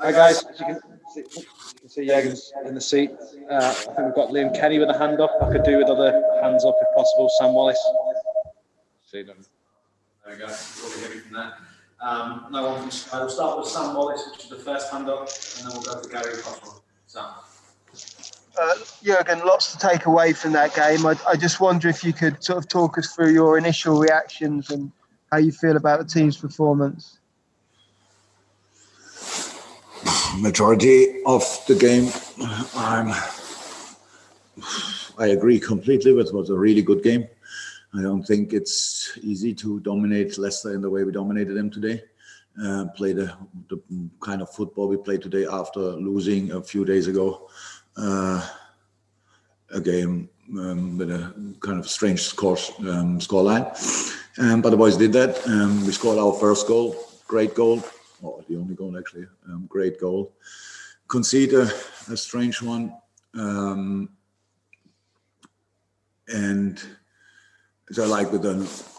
Hi guys, as you can see Jurgen's in the seat. I think we've got Liam Kenny with a hand up. I could do with other hands up if possible. Sam Wallace. See them. There we go. Probably hear me from there. No one from Sky. We'll start with Sam Wallace, which is the first hand up, and then we'll go to Gary Cottrell. Sam. Jurgen, lots to take away from that game. I just wonder if you could sort of talk us through your initial reactions and how you feel about the team's performance. Majority of the game, I agree completely with. It was a really good game. I don't think it's easy to dominate Leicester in the way we dominated them today. Play the kind of football we played today after losing a few days ago. A game with a kind of strange scoreline. But the boys did that. We scored our first goal, great goal. Oh, the only goal actually, great goal. Conceded a strange one. And so like with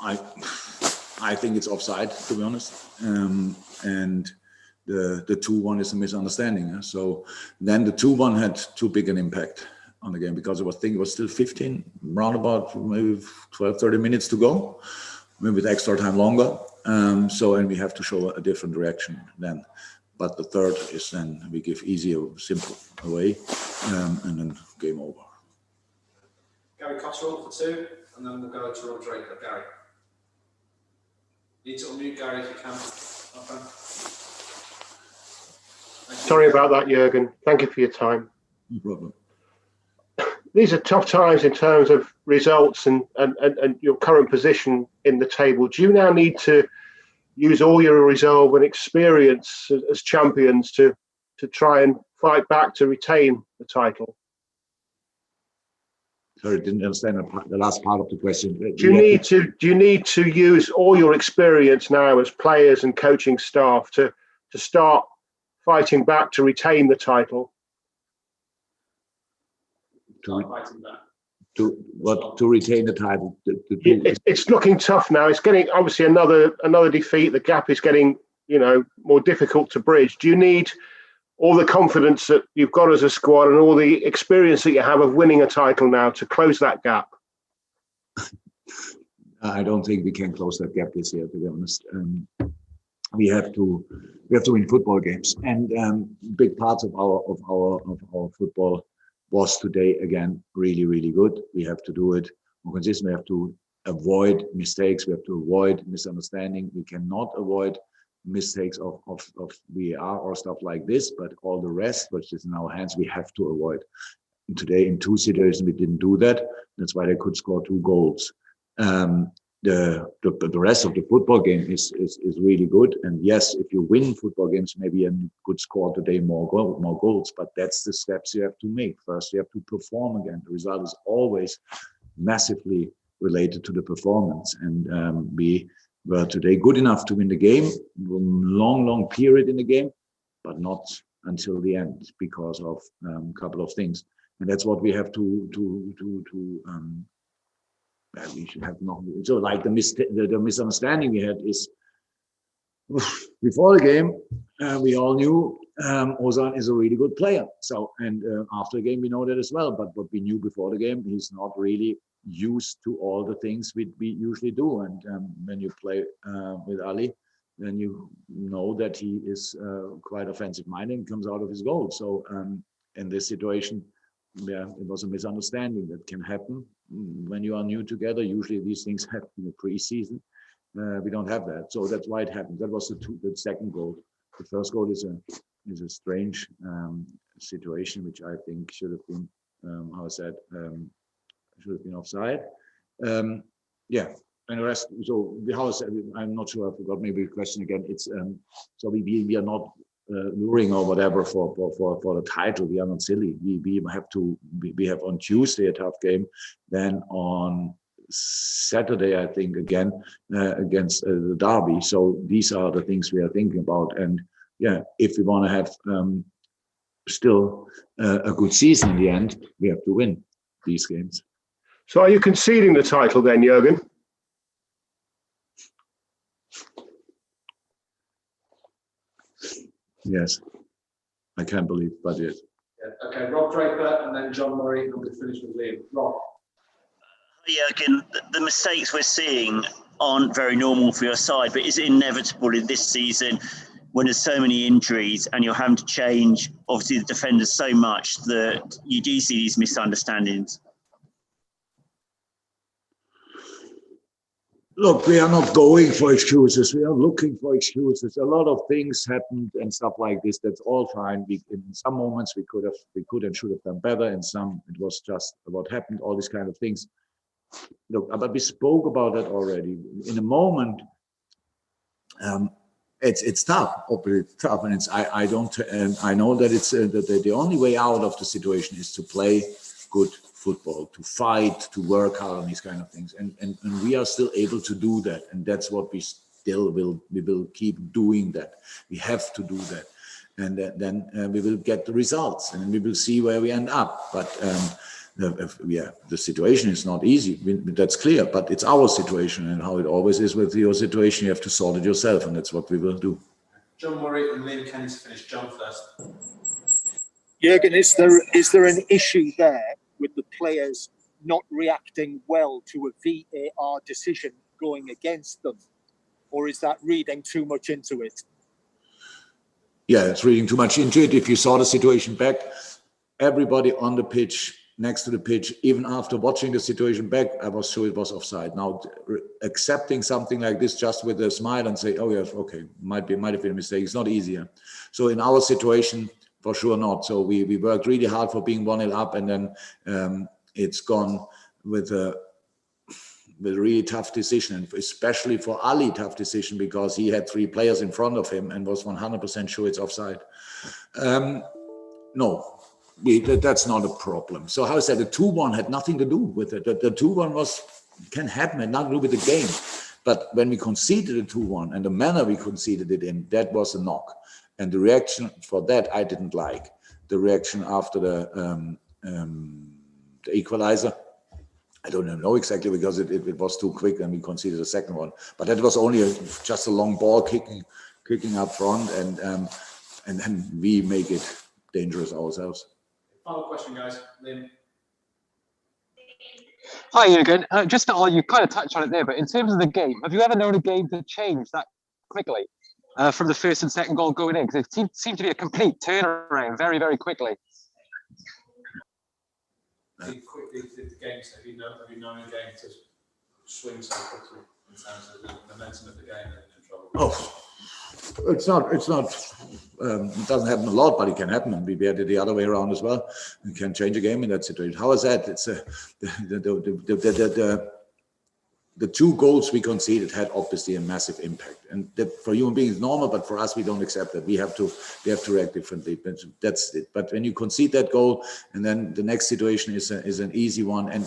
I think it's offside, to be honest. And the 2-1 is a misunderstanding. So then the 2-1 had too big an impact on the game because I think it was still 15, round about maybe 12, 30 minutes to go, maybe with extra time longer. And we have to show a different reaction then. But the third is then we give easy or simple away, and then game over. Gary Cottrell for 2, and then we'll go to Rob Draker. Gary. You need to unmute Gary if you can. Okay. Sorry about that, Jurgen. Thank you for your time. No problem. These are tough times in terms of results and your current position in the table. Do you now need to use all your resolve and experience as champions to try and fight back to retain the title? Sorry, didn't understand the last part of the question. Do you need to use all your experience now as players and coaching staff to start fighting back to retain the title? To retain the title. It's looking tough now. It's getting obviously another defeat. The gap is getting more difficult to bridge. Do you need all the confidence that you've got as a squad and all the experience that you have of winning a title now to close that gap? I don't think we can close that gap this year, to be honest. We have to win football games, and big parts of our football was today again really, really good. We have to do it more consistent. We have to avoid mistakes. We have to avoid misunderstanding. We cannot avoid mistakes of VAR or stuff like this, but all the rest, which is in our hands, we have to avoid. And today, in 2 situations, we didn't do that. That's why they could score 2 goals. The rest of the football game is really good. And yes, if you win football games, maybe you could score today more goals. But that's the steps you have to make. First, you have to perform again. The result is always massively related to the performance. And we were today good enough to win the game, long period in the game, but not until the end because of a couple of things. And that's what we have to we should have not. So like the misunderstanding we had is before the game, we all knew Ozan is a really good player. So and after the game we know that as well. But what we knew before the game, he's not really used to all the things we usually do. And when you play with Ali, then you know that he is quite offensive minded and comes out of his goal. So in this situation, yeah, it was a misunderstanding that can happen when you are new together. Usually these things happen in the pre-season. We don't have that, so that's why it happened. That was the second goal. The first goal is a strange situation, which I think should have been should have been offside. Yeah, and the rest. So I'm not sure. I forgot maybe the question again. It's so we are not luring or whatever for the title. We are not silly. We have on Tuesday a tough game, then on Saturday I think again against the Derby. So these are the things we are thinking about. And yeah, if we want to have still a good season in the end, we have to win these games. So are you conceding the title then, Jurgen? Yes. I can't believe, but yes. Yeah. Okay, Rob Draper and then John Murray, and we'll finish with Liam. Rob. Jurgen, the mistakes we're seeing aren't very normal for your side, but is it inevitable in this season when there's so many injuries and you're having to change, obviously, the defenders so much that you do see these misunderstandings? Look, we are not going for excuses. We are looking for excuses. A lot of things happened and stuff like this. That's all fine. In some moments we could and should have done better. In some, it was just what happened. All these kind of things. Look, but we spoke about that already. In a moment, it's tough. Obviously, it's tough, and I know that it's that the only way out of the situation is to play good football, to fight, to work hard on these kind of things, and we are still able to do that, and that's what we will keep doing. That we have to do that, and then we will get the results, and we will see where we end up. But the situation is not easy. That's clear, but it's our situation, and how it always is with your situation, you have to sort it yourself, and that's what we will do. John Murray and Liam Kenny to finish. John first. Jurgen, is there an issue there with the players not reacting well to a VAR decision going against them, or is that reading too much into it? Yeah, it's reading too much into it. If you saw the situation back, everybody on the pitch, next to the pitch, even after watching the situation back, I was sure it was offside. Now, accepting something like this just with a smile and say, oh yes, okay, might have been a mistake, it's not easier. So in our situation, for sure not. So we worked really hard for being 1-0 up, and then it's gone with a really tough decision, and especially for Ali, tough decision, because he had 3 players in front of him and was 100% sure it's offside. No. That's not a problem. So how I said, the 2-1 had nothing to do with it. The 2-1 can happen, had nothing to do with the game. But when we conceded the 2-1 and the manner we conceded it in, that was a knock. And the reaction for that I didn't like. The reaction after the equalizer, I don't know exactly, because it was too quick and we conceded the second one. But that was only just a long ball kicking up front, and then we make it dangerous ourselves. Final question, guys. Liam. Hi, Jurgen. Just you kind of touched on it there, but in terms of the game, have you ever known a game to change that quickly from the first and second goal going in? Because it seemed to be a complete turnaround very, very quickly. How quickly did the game? Have you known a game to swing so quickly in terms of the momentum of the game and in trouble? Oh, it doesn't happen a lot, but it can happen, and we had it the other way around as well. You can change a game in that situation. How is that? It's the 2 goals we conceded had obviously a massive impact, and that for human beings is normal, but for us we don't accept that. We have to react differently. But that's it. But when you concede that goal, and then the next situation is an easy one, and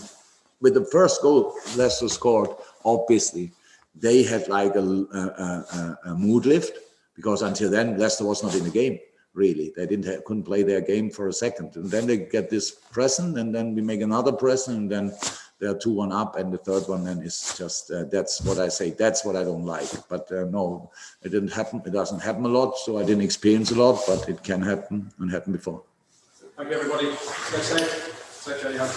with the first goal Leicester scored, obviously they had like a mood lift, because until then Leicester was not in the game. Really, they couldn't play their game for a second, and then they get this present, and then we make another present, and then they're 2-1 up, and the third one then is just that's what I say. That's what I don't like. But no, it didn't happen. It doesn't happen a lot, so I didn't experience a lot, but it can happen and happened before. Thank you, everybody. Stay safe. Take care.